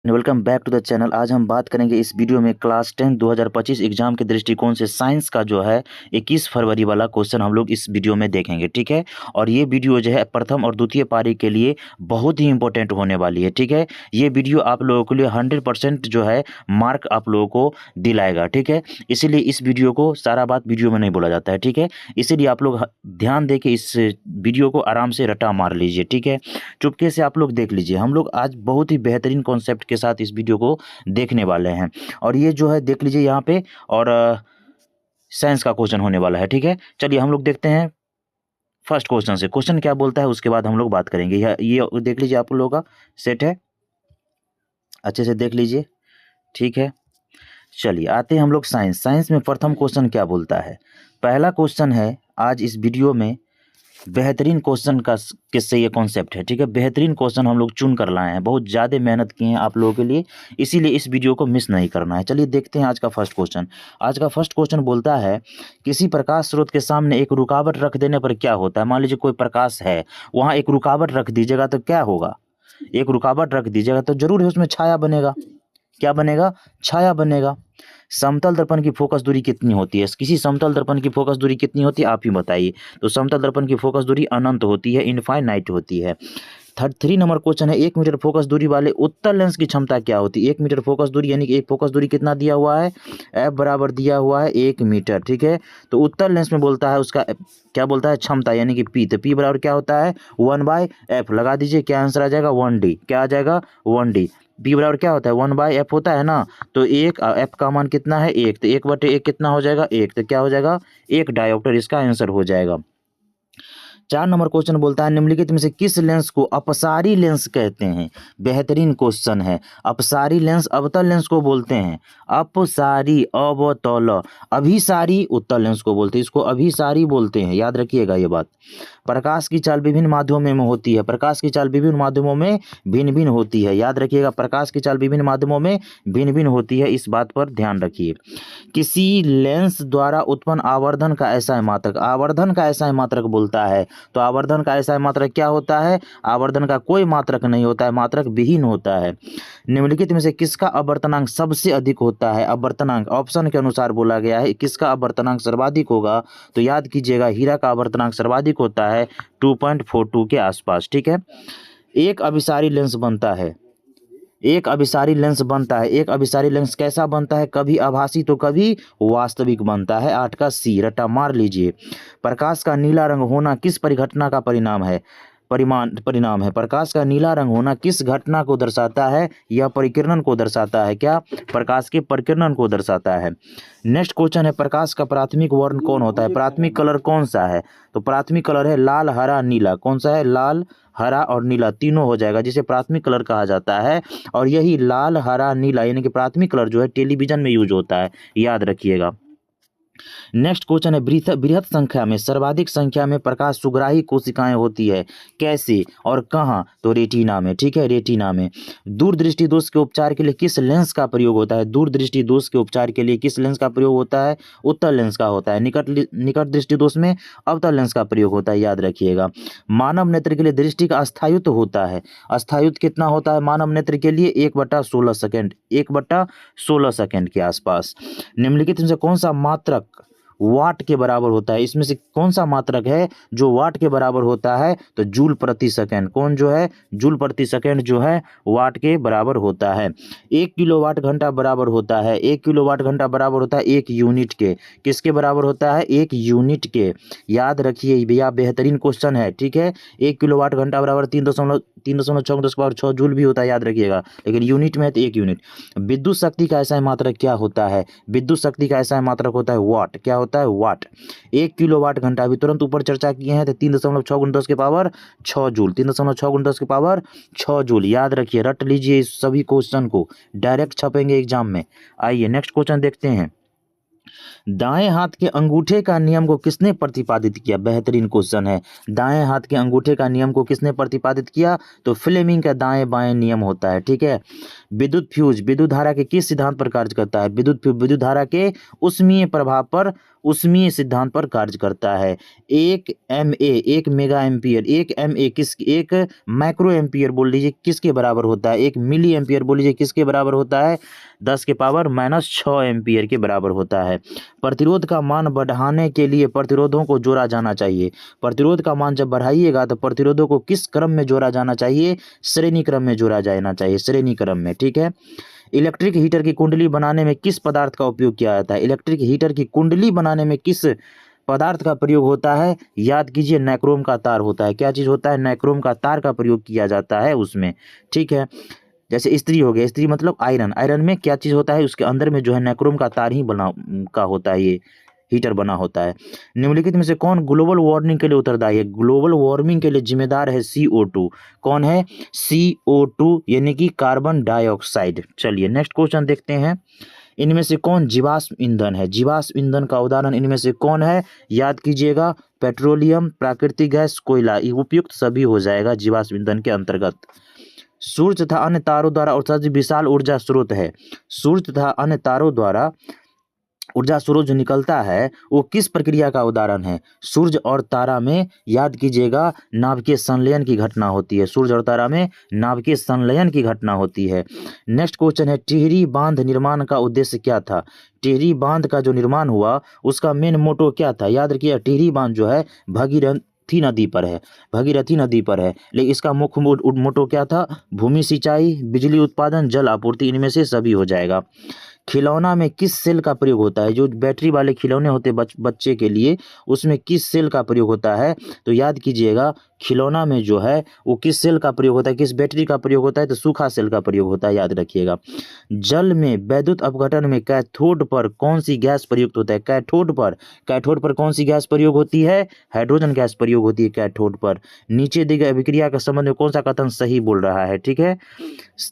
Welcome back to the channel. आज हम बात करेंगे इस वीडियो में क्लास 10 2025 एग्जाम के दृष्टिकोण से साइंस का जो है 21 फरवरी वाला क्वेश्चन हम लोग इस वीडियो में देखेंगे, ठीक है। और ये वीडियो जो है प्रथम और द्वितीय पारी के लिए बहुत ही इंपॉर्टेंट होने वाली है, ठीक है। ये वीडियो आप लोगों के लिए 100% जो है मार्क आप लोगों को दिलाएगा, ठीक है। इसीलिए इस वीडियो को सारा बात वीडियो में नहीं बोला जाता है, ठीक है। इसीलिए आप लोग ध्यान दे के इस वीडियो को आराम से रटा मार लीजिए, ठीक है। चुपके से आप लोग देख लीजिए। हम लोग आज बहुत ही बेहतरीन कॉन्सेप्ट के साथ इस वीडियो को देखने वाले हैं। और ये जो है देख लीजिए यहाँ पे, और साइंस का क्वेश्चन होने वाला है, ठीक है। चलिए हम लोग देखते हैं फर्स्ट क्वेश्चन से। क्वेश्चन क्या बोलता है उसके बाद हम लोग बात करेंगे। ये देख लीजिए, आप लोगों का सेट है, अच्छे से देख लीजिए, ठीक है। चलिए आते हैं हम लोग साइंस में प्रथम क्वेश्चन क्या बोलता है। पहला क्वेश्चन है आज इस वीडियो में, बेहतरीन क्वेश्चन का किससे ये कॉन्सेप्ट है, ठीक है। बेहतरीन क्वेश्चन हम लोग चुन कर लाए हैं, बहुत ज़्यादा मेहनत किए हैं आप लोगों के लिए, इसीलिए इस वीडियो को मिस नहीं करना है। चलिए देखते हैं आज का फर्स्ट क्वेश्चन। आज का फर्स्ट क्वेश्चन बोलता है, किसी प्रकाश स्रोत के सामने एक रुकावट रख देने पर क्या होता है। मान लीजिए कोई प्रकाश है, वहाँ एक रुकावट रख दीजिएगा तो क्या होगा। एक रुकावट रख दीजिएगा तो जरूर है उसमें छाया बनेगा। क्या बनेगा? छाया बनेगा। समतल दर्पण की फोकस दूरी कितनी होती है? किसी समतल दर्पण की फोकस दूरी कितनी होती है, आप ही बताइए। तो समतल दर्पण की फोकस दूरी अनंत होती है, इनफाइनाइट होती है। 3 नंबर क्वेश्चन है, 1 मीटर फोकस दूरी वाले उत्तल लेंस की क्षमता क्या होती है। 1 मीटर फोकस दूरी यानी कि एक फोकस दूरी कितना दिया हुआ है, एफ बराबर दिया हुआ है 1 मीटर, ठीक है। तो उत्तल लेंस में बोलता है उसका क्या बोलता है, क्षमता यानी कि पी। तो पी बराबर क्या होता है 1/f। लगा दीजिए, क्या आंसर आ जाएगा 1D। क्या आ जाएगा 1D। बी बराबर क्या होता है 1/f होता है ना। तो एक एफ का मान कितना है 1, तो 1/1 कितना हो जाएगा 1, तो क्या हो जाएगा 1 डायोप्टर, इसका आंसर हो जाएगा। 4 नंबर क्वेश्चन बोलता है, निम्नलिखित में से किस लेंस को अपसारी लेंस कहते हैं। बेहतरीन क्वेश्चन है। अपसारी लेंस अवतल लेंस को बोलते हैं। अपसारी अवतल, अभिसारी उत्तल लेंस को बोलते हैं, इसको अभिसारी बोलते हैं, याद रखिएगा ये बात। प्रकाश की चाल विभिन्न माध्यमों में होती है। प्रकाश की चाल विभिन्न माध्यमों में भिन्न भिन्न होती है, याद रखिएगा। प्रकाश की चाल विभिन्न माध्यमों में भिन्न भिन्न होती है, इस बात पर ध्यान रखिए। किसी लेंस द्वारा उत्पन्न आवर्धन का ऐसा मात्रक, आवर्धन का ऐसा मात्रक बोलता है। तो आवर्धन का ऐसा मात्रक क्या होता है, आवर्धन का कोई मात्रक नहीं होता है, मात्रक विहीन होता है। निम्नलिखित में से किसका अपवर्तनांक सबसे अधिक होता है। अपवर्तनांक ऑप्शन के अनुसार बोला गया है, किसका अपवर्तनांक सर्वाधिक होगा। तो याद कीजिएगा, हीरा का अपवर्तनांक सर्वाधिक होता है 2.42 के आसपास, ठीक है। एक अभिसारी लेंस बनता है, एक अभिसारी लेंस बनता है। एक अभिसारी लेंस कैसा बनता है, कभी आभासी तो कभी वास्तविक बनता है। 8 का सी, रट्टा मार लीजिए। प्रकाश का नीला रंग होना किस परिघटना का परिणाम है। प्रकाश का नीला रंग होना किस घटना को दर्शाता है, यह परिकिरणन को दर्शाता है। क्या? प्रकाश के परिकिरणन को दर्शाता है। नेक्स्ट क्वेश्चन है, प्रकाश का प्राथमिक वर्ण कौन होता है। प्राथमिक कलर कौन सा है। तो प्राथमिक कलर है लाल, हरा, नीला। कौन सा है? लाल, हरा और नीला, तीनों हो जाएगा, जिसे प्राथमिक कलर कहा जाता है। और यही लाल, हरा, नीला यानी कि प्राथमिक कलर जो है टेलीविजन में यूज होता है, याद रखिएगा। नेक्स्ट क्वेश्चन है, बृहत संख्या में, सर्वाधिक संख्या में प्रकाश सुग्राही कोशिकाएं होती है, कैसे और कहाँ। तो रेटिना में, ठीक है, रेटिना में। दूरदृष्टि दोष के उपचार के लिए किस लेंस का प्रयोग होता है। दूरदृष्टि दोष के उपचार के लिए किस लेंस का प्रयोग होता है, उत्तल लेंस का होता है। निकट दृष्टि दोष में अवतल लेंस का प्रयोग होता है, याद रखिएगा। मानव नेत्र के लिए दृष्टि का अस्थायित्व होता है। अस्थायित्व कितना होता है मानव नेत्र के लिए, 1/16 सेकेंड, 1/16 सेकेंड के आसपास। निम्नलिखित में से कौन सा मात्रक वाट के बराबर होता है। इसमें से कौन सा मात्रक है जो वाट के बराबर होता है। तो जूल प्रति सेकंड। कौन जो है, जूल प्रति सेकंड जो है वाट के बराबर होता है। 1 किलोवाट घंटा बराबर होता है, 1 किलोवाट घंटा बराबर होता है 1 यूनिट के। किसके बराबर होता है, 1 यूनिट के। याद रखिए भैया, बेहतरीन क्वेश्चन है, ठीक है। 1 किलोवाट घंटा बराबर 3.6 जूल भी होता है, याद रखिएगा, लेकिन यूनिट में है तो 1 यूनिट। विद्युत शक्ति का ऐसा मात्रक क्या होता है। विद्युत शक्ति का ऐसा मात्रक होता है वाट। क्या होता है, वाट। 1 किलोवाट घंटा अभी तुरंत ऊपर चर्चा किए हैं, तो 3.6 × 10 के पावर 6 जूल, 3.6 × 10 के पावर 6 जूल। याद रखिए, रट लीजिए इस सभी क्वेश्चन को, डायरेक्ट छपेंगे एग्जाम में। आइए नेक्स्ट क्वेश्चन देखते हैं। दाएं हाथ के अंगूठे का नियम को किसने प्रतिपादित किया। बेहतरीन क्वेश्चन है। दाएं हाथ के अंगूठे का नियम को किसने प्रतिपादित किया। तो फ्लेमिंग का दाएं बाएं नियम होता है, ठीक है। विद्युत फ्यूज विद्युत धारा के किस सिद्धांत पर कार्य करता है। विद्युत धारा के ऊष्मीय प्रभाव पर उष्मीय सिद्धांत पर कार्य करता है। 1 MA 1 मेगा एम्पियर, 1 MA किस 1 माइक्रो एम्पियर बोल लीजिए किसके बराबर होता है, 1 मिली एम्पियर बोल लीजिए किसके बराबर होता है, 10⁻⁻6 एम्पियर के बराबर होता है। प्रतिरोध का मान बढ़ाने के लिए प्रतिरोधों को जोड़ा जाना चाहिए। प्रतिरोध का मान जब बढ़ाइएगा तो प्रतिरोधों को किस क्रम में जोड़ा जाना चाहिए, श्रेणी क्रम में जोड़ा जाना चाहिए, श्रेणी क्रम में, ठीक है। इलेक्ट्रिक हीटर की कुंडली बनाने में किस पदार्थ का उपयोग किया जाता है, इलेक्ट्रिक हीटर की कुंडली बनाने में किस पदार्थ का प्रयोग होता है, याद कीजिए नाइक्रोम का तार होता है। क्या चीज़ होता है, नाइक्रोम का तार का प्रयोग किया जाता है उसमें, ठीक है। जैसे इस्त्री हो गया, इस्त्री मतलब आयरन, आयरन में क्या चीज़ होता है, उसके अंदर में जो है नाइक्रोम का तार ही बना का होता है, ये हीटर बना होता है। निम्नलिखित में से कौन ग्लोबल वार्मिंग के लिए उत्तरदायी है, ग्लोबल वार्मिंग के लिए जिम्मेदार है CO2, कौन है, CO2 यानी कि कार्बन डाइऑक्साइड। चलिए नेक्स्ट क्वेश्चन देखते हैं। इनमें से कौन जीवाश्म ईंधन है, जीवाश्म ईंधन का उदाहरण इनमें से कौन है, याद कीजिएगा पेट्रोलियम, प्राकृतिक गैस, कोयला, ये उपयुक्त सभी हो जाएगा जीवाश्म ईंधन के अंतर्गत। सूर्य तथा अन्य तारों द्वारा उत्सर्जित विशाल ऊर्जा स्रोत है, सूर्य तथा अन्य तारों द्वारा ऊर्जा स्रोत जो निकलता है वो किस प्रक्रिया का उदाहरण है, सूर्य और तारा में, याद कीजिएगा नाभिकीय संलयन की घटना होती है, सूर्य और तारा में नाभिकीय संलयन की घटना होती है। नेक्स्ट क्वेश्चन है, टिहरी बांध निर्माण का उद्देश्य क्या था, टिहरी बांध का जो निर्माण हुआ उसका मेन मोटो क्या था, याद रखिए टिहरी बांध जो है भगीरथी नदी पर है, भगीरथी नदी पर है, लेकिन इसका मुख्य मोटो क्या था, भूमि सिंचाई, बिजली उत्पादन, जल आपूर्ति, इनमें से सभी हो जाएगा। खिलौना में किस सेल का प्रयोग होता है, जो बैटरी वाले खिलौने होते हैं बच्चे के लिए, उसमें किस सेल का प्रयोग होता है, तो याद कीजिएगा खिलौना में जो है वो किस सेल का प्रयोग होता है, किस बैटरी का प्रयोग होता है, तो सूखा सेल का प्रयोग होता है, याद रखिएगा। जल में वैद्युत अपघटन में कैथोड पर कौन सी गैस प्रयुक्त होता है, कैथोड पर कौन सी गैस प्रयोग होती है, हाइड्रोजन गैस प्रयोग होती है कैथोड पर। नीचे दी गई अभिक्रिया के संबंध में कौन सा कथन सही बोल रहा है, ठीक है,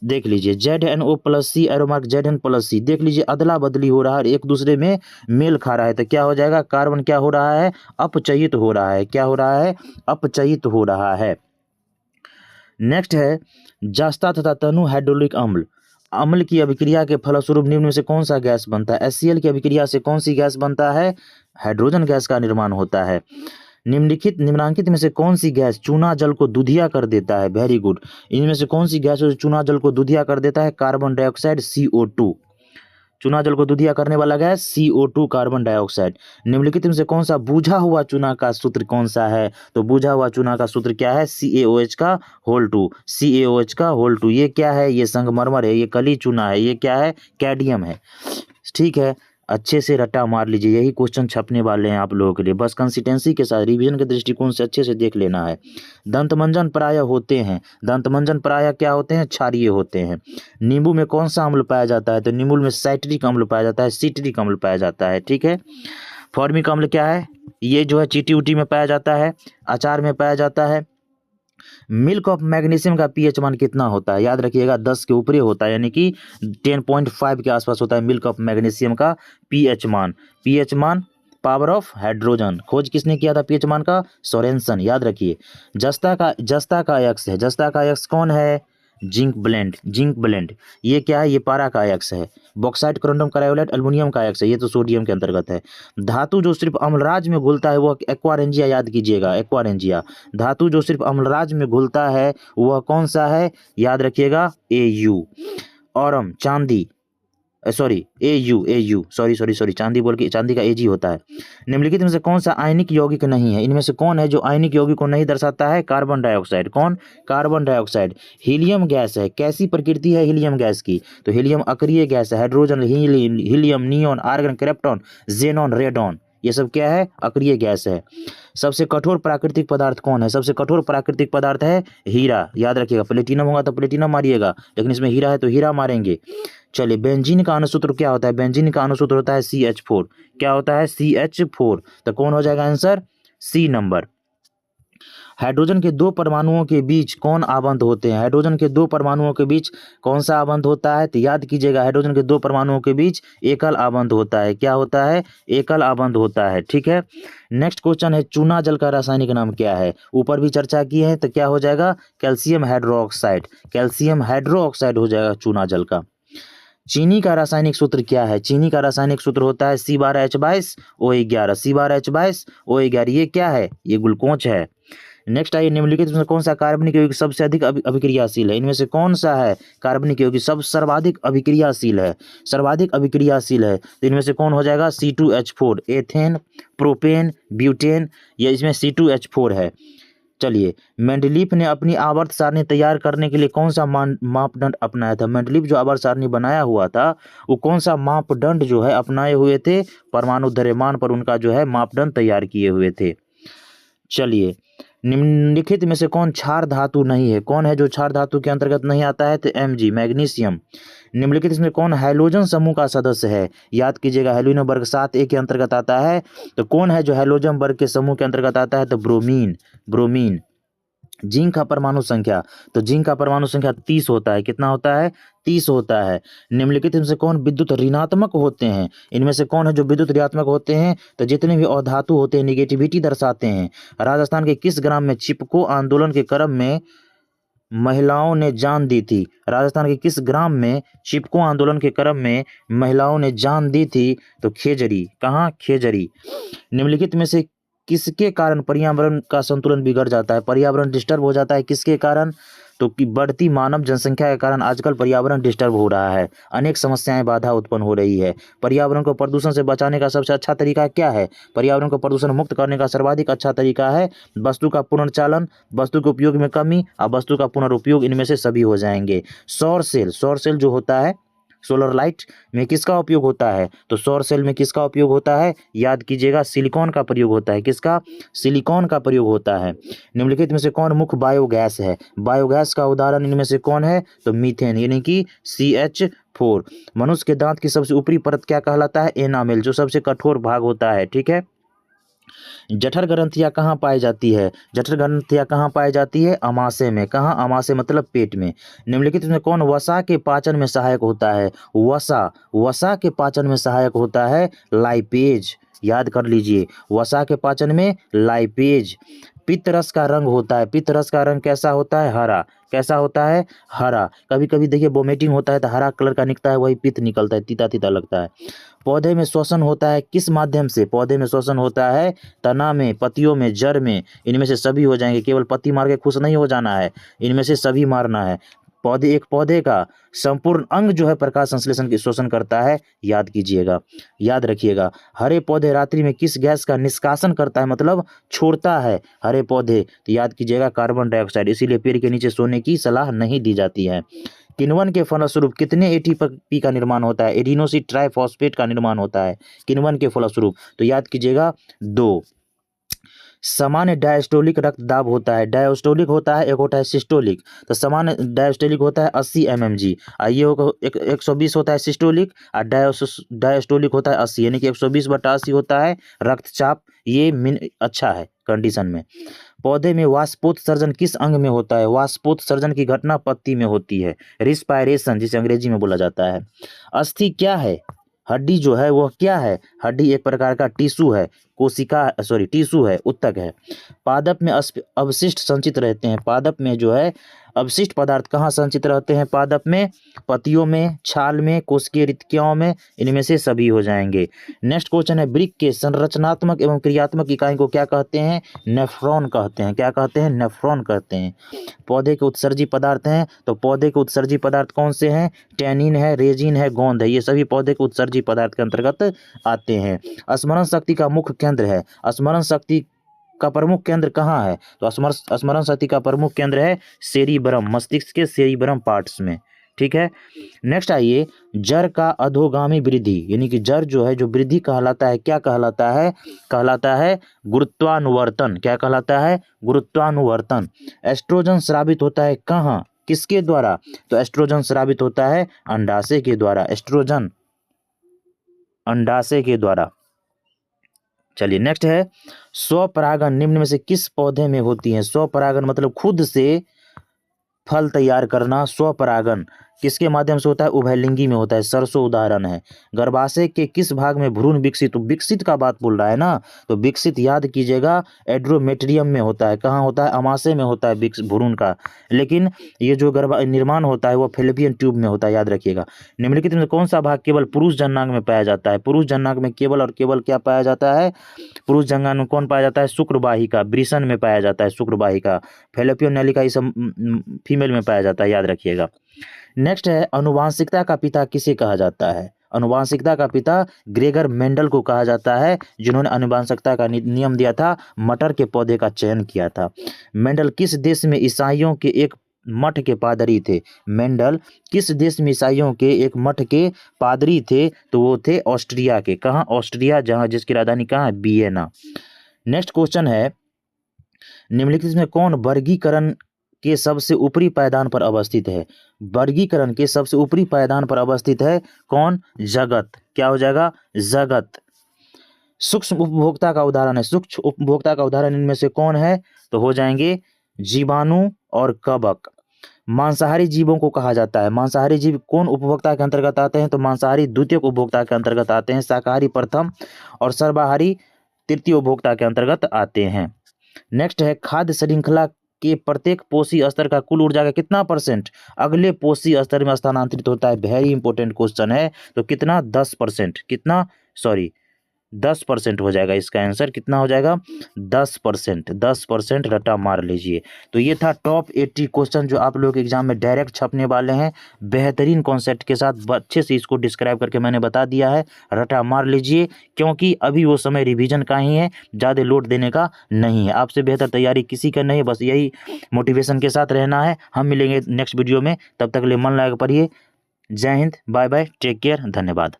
देख लीजिए ZNO+C एरोमार्क ZN+C, देख लीजिए अदला बदली हो रहा है, एक दूसरे में मेल खा रहा है, तो क्या हो जाएगा, कार्बन क्या हो रहा है, अपचयित हो रहा है, क्या हो रहा है, अपचयित हो रहा है। नेक्स्ट है, जस्ता तथा तनु हाइड्रोलिक अम्ल, अम्ल की अभिक्रिया के फलस्वरूप निम्न में से कौन सा गैस बनता है, HCl की अभिक्रिया से कौन सी गैस बनता है, हाइड्रोजन गैस का निर्माण होता है। निम्नलिखित में से कौन सी गैस चूना जल को दूधिया कर देता है, वेरी गुड, इनमें से कौन सी गैस है जो चूना जल को दूधिया कर देता है, कार्बन डाइऑक्साइड, CO2, चूना जल को दूधिया करने वाला गैस CO2 कार्बन डाइऑक्साइड। निम्नलिखित में से कौन सा बूझा हुआ चूना का सूत्र कौन सा है, तो बूझा हुआ चूना का सूत्र क्या है, CaOH का होल 2, CaOH का होल 2, ये क्या है, ये संगमरमर है, ये कली चूना है, ये क्या है, कैडमियम है, ठीक है। अच्छे से रट्टा मार लीजिए, यही क्वेश्चन छपने वाले हैं आप लोगों के लिए, बस कंसिस्टेंसी के साथ रिवीजन के दृष्टिकोण से अच्छे से देख लेना है। दंतमंजन प्रायः होते हैं, दंतमंजन प्रायः क्या होते हैं, क्षारीय होते हैं। नींबू में कौन सा अम्ल पाया जाता है, तो नींबू में साइट्रिक अम्ल पाया जाता है, सिट्रिक अम्ल पाया जाता है, ठीक है। फॉर्मिक अम्ल क्या है, ये जो है चीटी उटी में पाया जाता है, अचार में पाया जाता है। मिल्क ऑफ मैग्नीशियम का pH मान कितना होता है, याद रखिएगा 10 के ऊपर होता है, यानी कि 10.5 के आसपास होता है मिल्क ऑफ मैग्नीशियम का pH मान पावर ऑफ हाइड्रोजन, खोज किसने किया था pH मान का, सोरेनसन, याद रखिए। जस्ता का अयस्क है, जस्ता का अयस्क कौन है, जिंक ब्लेंड, ये क्या है, ये पारा का अयस्क है। बॉक्साइट, क्रोमियम क्रायोलेट, एल्युमिनियम का अयस्क है, ये तो सोडियम के अंतर्गत है। धातु जो सिर्फ अम्लराज में घुलता है वह एक्वारेंजिया, याद कीजिएगा एक्वारेंजिया, धातु जो सिर्फ अम्लराज में घुलता है वह कौन सा है, याद रखिएगा AU। औरम, चांदी, AU, सॉरी चांदी बोल के चांदी का AG होता है। निम्नलिखित में से कौन सा आयनिक यौगिक नहीं है, इनमें से कौन है जो आयनिक यौगिक को नहीं दर्शाता है, कार्बन डाइऑक्साइड, कौन, कार्बन डाइऑक्साइड। हीलियम गैस है, कैसी प्रकृति है हीलियम गैस की, तो हीलियम अक्रिय गैस है, hydrogen, helium, neon, argon, krypton, xenon, radon, ये सब क्या है, अक्रिय गैस है। सबसे कठोर प्राकृतिक पदार्थ कौन है, सबसे कठोर प्राकृतिक पदार्थ है हीरा, याद रखिएगा, प्लेटिनम होगा तो प्लेटिनम मारिएगा, लेकिन इसमें हीरा है तो हीरा मारेंगे। चलिए बेंजीन का अणुसूत्र क्या होता है, बेंजीन का अणुसूत्र होता है CH4, क्या होता है, CH4, तो कौन हो जाएगा आंसर, C नंबर। हाइड्रोजन के दो परमाणुओं के बीच कौन आबंध होते हैं, हाइड्रोजन के दो परमाणुओं के बीच कौन सा आबंध होता है, तो याद कीजिएगा हाइड्रोजन के दो परमाणुओं के बीच एकल आबंध होता है, क्या होता है, एकल आबंध होता है, ठीक है। नेक्स्ट क्वेश्चन है, चूना जल का रासायनिक नाम क्या है, ऊपर भी चर्चा की है, तो क्या हो जाएगा, कैल्शियम हाइड्रोक्साइड, कैल्शियम हाइड्रोक्साइड हो जाएगा चूना जल का। चीनी का रासायनिक सूत्र क्या है? चीनी का रासायनिक सूत्र होता है C12H22O11, C12H22O11। ये क्या है? ये ग्लूकोज है। नेक्स्ट आइए, निम्नलिखित में कौन सा कार्बनिक यौगिक सबसे अधिक अभिक्रियाशील है? इनमें से कौन सा है कार्बनिक यौगिक सर्वाधिक अभिक्रियाशील है? सर्वाधिक अभिक्रियाशील है तो इनमें से कौन हो जाएगा? C2H4, एथेन, प्रोपेन, ब्यूटेन, ये इसमें C2H4 है। चलिए, मेंडलीफ ने अपनी आवर्त सारणी तैयार करने के लिए कौन सा मापदंड अपनाया था? मेंडलीफ जो आवर्त सारणी बनाया हुआ था वो कौन सा मापदंड जो है अपनाए हुए थे? परमाणु द्रव्यमान पर उनका जो है मापदंड तैयार किए हुए थे। चलिए, निम्नलिखित में से कौन क्षार धातु नहीं है? कौन है जो क्षार धातु के अंतर्गत नहीं आता है? तो Mg, मैग्नीशियम। निम्नलिखित इसमें कौन हैलोजन समूह का सदस्य है? याद कीजिएगा, हैलोजन वर्ग 7A के अंतर्गत आता है। तो कौन है जो हैलोजन वर्ग के समूह के अंतर्गत आता है? तो ब्रोमीन। जिंक का परमाणु संख्या, तो जिंक का परमाणु संख्या 30 होता है। कितना होता है? 30 होता है। निम्नलिखित इनमें से कौन विद्युत ऋणात्मक होते हैं? इनमें से कौन है जो विद्युत ऋणात्मक होते हैं? तो जितने भी अधातु होते हैं निगेटिविटी दर्शाते हैं। राजस्थान के किस ग्राम में चिपको आंदोलन के क्रम में महिलाओं ने जान दी थी? राजस्थान के किस ग्राम में चिपको आंदोलन के क्रम में महिलाओं ने जान दी थी? तो खेजरी। कहाँ? खेजरी। निम्नलिखित में से किसके कारण पर्यावरण का संतुलन बिगड़ जाता है? पर्यावरण डिस्टर्ब हो जाता है किसके कारण? तो कि बढ़ती मानव जनसंख्या के कारण आजकल पर्यावरण डिस्टर्ब हो रहा है, अनेक समस्याएं बाधा उत्पन्न हो रही है। पर्यावरण को प्रदूषण से बचाने का सबसे अच्छा तरीका क्या है? पर्यावरण को प्रदूषण मुक्त करने का सर्वाधिक अच्छा तरीका है वस्तु का पुनर्चालन, वस्तु के उपयोग में कमी और वस्तु का पुनरुपयोग। इनमें से सभी हो जाएंगे। सौर सेल जो होता है, सोलर लाइट में किसका उपयोग होता है? तो सौर सेल में किसका उपयोग होता है? याद कीजिएगा, सिलिकॉन का प्रयोग होता है। किसका? सिलिकॉन का प्रयोग होता है। निम्नलिखित में से कौन मुख्य बायोगैस है? बायोगैस का उदाहरण इनमें से कौन है? तो मीथेन, यानी कि CH4। मनुष्य के दांत की सबसे ऊपरी परत क्या कहलाता है? एनामेल, जो सबसे कठोर भाग होता है। ठीक है। जठर ग्रंथियां कहाँ पाई जाती है? जठर ग्रंथियां कहाँ पाई जाती है? अमाशय में। कहाँ? अमाशय मतलब पेट में। निम्नलिखित में कौन वसा के पाचन में सहायक होता है? वसा के पाचन में सहायक होता है लाइपेज। याद कर लीजिए, वसा के पाचन में लाइपेज। पित्त रस का रंग होता है, पित्त रस का रंग कैसा होता है? हरा। कैसा होता है? हरा। कभी कभी देखिए वोमिटिंग होता है तो हरा कलर का निकलता है, वही पित्त निकलता है, तीता तीता लगता है। पौधे में श्वसन होता है किस माध्यम से? पौधे में श्वसन होता है तना में, पत्तियों में, जड़ में। इनमें से सभी हो जाएंगे, केवल पत्ती मार के खुश नहीं हो जाना है, इनमें से सभी मारना है। एक पौधे का संपूर्ण अंग जो है प्रकाश संश्लेषण की शोषण करता है। याद कीजिएगा, याद रखिएगा। हरे पौधे रात्रि में किस गैस का निष्कासन करता है, मतलब छोड़ता है हरे पौधे? तो याद कीजिएगा, कार्बन डाइऑक्साइड। इसीलिए पेड़ के नीचे सोने की सलाह नहीं दी जाती है। किण्वन के फलस्वरूप कितने एटीपी का निर्माण होता है? एडिनोसिन ट्राइफॉस्फेट का निर्माण होता है किण्वन के फलस्वरूप। तो याद कीजिएगा 2। सामान्य डायस्टोलिक रक्तदाब होता है, डायस्टोलिक होता है, एक होता है सिस्टोलिक। तो सामान्य डायस्टोलिक होता है 80 mmG, ये 120 होता है सिस्टोलिक, और डायस्टोलिक होता है 80, यानी कि 120/80 होता है रक्तचाप। ये अच्छा है कंडीशन में। पौधे में वाष्पोत्सर्जन किस अंग में होता है? वाष्पोत्सर्जन की घटना पत्ती में होती है, रिस्पायरेशन जिसे अंग्रेजी में बोला जाता है। अस्थि क्या है? हड्डी जो है वह क्या है? हड्डी एक प्रकार का टिश्यू है, टिश्यू है, ऊतक है। पादप में अवशिष्ट संचित रहते हैं। पादप में जो है अवशिष्ट पदार्थ कहाँ संचित रहते हैं? पादप में, पत्तियों में, छाल में, कोशिकीय रिक्तियों में। इनमें से सभी हो जाएंगे। नेक्स्ट क्वेश्चन है, वृक्क के संरचनात्मक एवं क्रियात्मक इकाई को क्या कहते हैं? नेफ्रॉन कहते हैं। क्या कहते हैं? नेफ्रॉन कहते हैं। पौधे के उत्सर्जी पदार्थ हैं, तो पौधे के उत्सर्जी पदार्थ कौन से हैं? टैनिन है, रेजिन है, गोंद है। ये सभी पौधे के उत्सर्जी पदार्थ के अंतर्गत आते हैं। स्मरण शक्ति का मुख्य केंद्र है। स्मरण शक्ति का प्रमुख केंद्र कहाँ है? तो स्मरण शक्ति का प्रमुख केंद्र है सेरिब्रम, मस्तिष्क के सेरिब्रम पार्ट्स में। ठीक है। नेक्स्ट आइए, जड़ का अधोगामी वृद्धि, यानी कि जड़ जो है जो वृद्धि कहलाता है, क्या कहलाता है? कहलाता है गुरुत्वानुवर्तन। क्या कहलाता है? गुरुत्वानुवर्तन। एस्ट्रोजन स्रावित होता है कहाँ, किसके द्वारा? तो एस्ट्रोजन स्रावित होता है अंडाशय के द्वारा। एस्ट्रोजन अंडाशय के द्वारा। चलिए नेक्स्ट है, स्वपरागन निम्न में से किस पौधे में होती है? स्वपरागन मतलब खुद से फल तैयार करना, स्वपरागन। किसके माध्यम से होता है? उभयलिंगी में होता है। सरसों उदाहरण है। गर्भाशय के किस भाग में भ्रूण विकसित? तो विकसित का बात बोल रहा है ना, तो विकसित याद कीजिएगा एंडोमेट्रियम में होता है। कहाँ होता है? अमाशय में होता है भ्रूण का। लेकिन ये जो गर्भ निर्माण होता है वो फैलोपियन ट्यूब में होता है, याद रखिएगा। निम्नलिखित में कौन सा भाग केवल पुरुष जननांग में पाया जाता है? पुरुष जननांग में केवल और केवल क्या पाया जाता है? पुरुष जननांग में कौन पाया जाता है? शुक्रवाहिका। वृषण में पाया जाता है शुक्रवाहिका। फैलोपियन नलिका ये सब फीमेल में पाया जाता है, याद रखिएगा। नेक्स्ट है, आनुवांशिकता का पिता किसे कहा जाता है? आनुवांशिकता का पिता ग्रेगर मेंडल को कहा जाता है, जिन्होंने आनुवांशिकता का नियम दिया था, मटर के पौधे का चयन किया था। मेंडल किस देश में ईसाइयों के एक मठ के पादरी थे? मेंडल किस देश में ईसाइयों के एक मठ के पादरी थे? तो वो थे ऑस्ट्रिया के। कहाँ? ऑस्ट्रिया, जहाँ जिसकी राजधानी कहाँ है? वियना। नेक्स्ट क्वेश्चन है, निम्नलिखित में कौन वर्गीकरण के सबसे ऊपरी पायदान पर अवस्थित है? वर्गीकरण के सबसे ऊपरी पायदान पर अवस्थित है कौन? जगत। क्या हो जाएगा? जगत। सूक्ष्म उपभोक्ता का उदाहरण है। सूक्ष्म उपभोक्ता का उदाहरण इनमें से कौन है? तो हो जाएंगे जीवाणु और कवक। मांसाहारी जीवों को कहा जाता है। मांसाहारी जीव कौन उपभोक्ता के अंतर्गत आते हैं? तो मांसाहारी द्वितीयक उपभोक्ता के अंतर्गत आते हैं। शाकाहारी प्रथम और सर्वाहारी तृतीय उपभोक्ता के अंतर्गत आते हैं। नेक्स्ट है, खाद्य श्रृंखला के प्रत्येक पोषी स्तर का कुल ऊर्जा का कितना परसेंट अगले पोषी स्तर में स्थानांतरित होता है? वेरी इंपॉर्टेंट क्वेश्चन है। तो कितना? 10%। कितना? 10% हो जाएगा। इसका आंसर कितना हो जाएगा? 10%। 10% रट्टा मार लीजिए। तो ये था टॉप 80 क्वेश्चन जो आप लोग एग्जाम में डायरेक्ट छपने वाले हैं। बेहतरीन कॉन्सेप्ट के साथ अच्छे से इसको डिस्क्राइब करके मैंने बता दिया है। रट्टा मार लीजिए, क्योंकि अभी वो समय रिवीजन का ही है, ज़्यादा लोड देने का नहीं है। आपसे बेहतर तैयारी किसी का नहीं है, बस यही मोटिवेशन के साथ रहना है। हम मिलेंगे नेक्स्ट वीडियो में, तब तक के लिए मन लगा पढ़िए। जय हिंद, बाय बाय, टेक केयर, धन्यवाद।